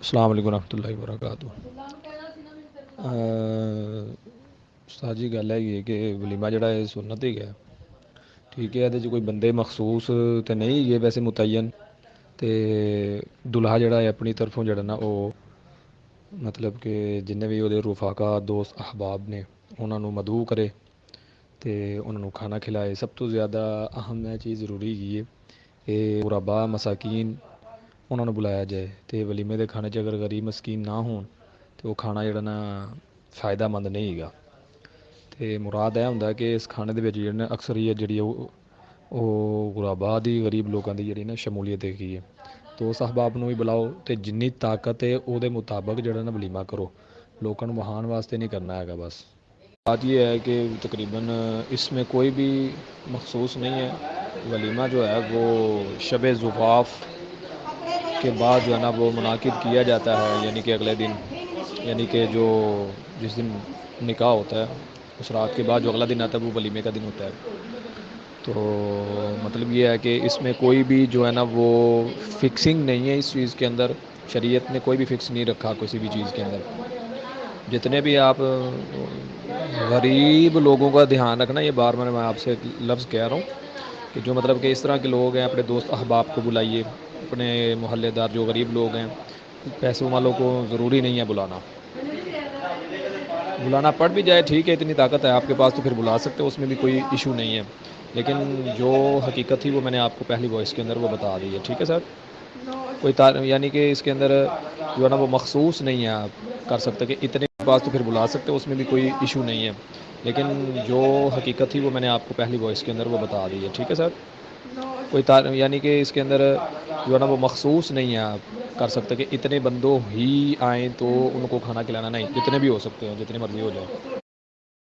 السلام علیکم ورحمۃ اللہ وبرکاتہ۔ استاد جی گل ہے کہ ولیمہ جڑا ہے سنت ہی ہے، ٹھیک ہے۔ یہ کوئی بندے مخصوص تو نہیں ہے ویسے متعین، تے دلہا جڑا ہے اپنی طرفوں جڑا نا وہ مطلب کہ جن بھی وہ رفاقا دوست احباب نے انہوں نے مدعو کرے تے انہوں نے کھانا کھلائے۔ سب تو زیادہ اہم ہے چیز ضروری ہے کہ غربا مساکین انہوں نے بلایا جائے۔ تو ولیمے دے کھانے اگر غریب مسکین نہ ہون تو وہ کھانا جڑا نا فائدہ مند نہیں گا۔ تو مراد یہ ہوں کہ اس کھانے دے جڑے اکثریت جڑی ہے وہ غربا دی غریب لوگوں کی جڑی نا شمولیت دیکھی ہے۔ تو اس احباب نو بھی بلاؤ تو جنی طاقت ہے وہ دے مطابق جڑا نا ولیمہ کرو، لوگوں کو بہان واسطے نہیں کرنا ہے گا۔ بس بات یہ ہے کہ تقریباً اس میں کوئی بھی مخصوص نہیں ہے۔ ولیمہ جو ہے وہ شب زفاف کے بعد جو ہے نا وہ منعقد کیا جاتا ہے، یعنی کہ اگلے دن، یعنی کہ جو جس دن نکاح ہوتا ہے اس رات کے بعد جو اگلا دن آتا ہے وہ ولیمے کا دن ہوتا ہے۔ تو مطلب یہ ہے کہ اس میں کوئی بھی جو ہے نا وہ فکسنگ نہیں ہے اس چیز کے اندر، شریعت نے کوئی بھی فکس نہیں رکھا کسی بھی چیز کے اندر۔ جتنے بھی آپ غریب لوگوں کا دھیان رکھنا، یہ بار بار میں آپ سے لفظ کہہ رہا ہوں کہ جو مطلب کہ اس طرح کے لوگ ہیں اپنے دوست احباب کو بلائیے، اپنے محلے دار جو غریب لوگ ہیں، پیسوں والوں کو ضروری نہیں ہے بلانا۔ بلانا پڑ بھی جائے ٹھیک ہے، اتنی طاقت ہے آپ کے پاس تو پھر بلا سکتے ہو، اس میں بھی کوئی ایشو نہیں ہے، لیکن جو حقیقت تھی وہ میں نے آپ کو پہلی وائس کے اندر وہ بتا دی ہے، ٹھیک ہے سر۔ کوئی یعنی کہ اس کے اندر جو ہے نا وہ مخصوص نہیں ہے آپ کر سکتے کہ اتنے کے پاس تو پھر بلا سکتے ہو، اس میں بھی کوئی ایشو نہیں ہے، لیکن جو حقیقت تھی وہ میں نے آپ کو پہلی وائس کے اندر وہ بتا دی ہے، ٹھیک ہے سر۔ کوئی یعنی کہ اس کے اندر جو ہے نا وہ مخصوص نہیں ہے آپ کر سکتے کہ اتنے بندوں ہی آئیں تو ان کو کھانا کھلانا، نہیں، جتنے بھی ہو سکتے ہیں، جتنے مرضی ہو جائیں۔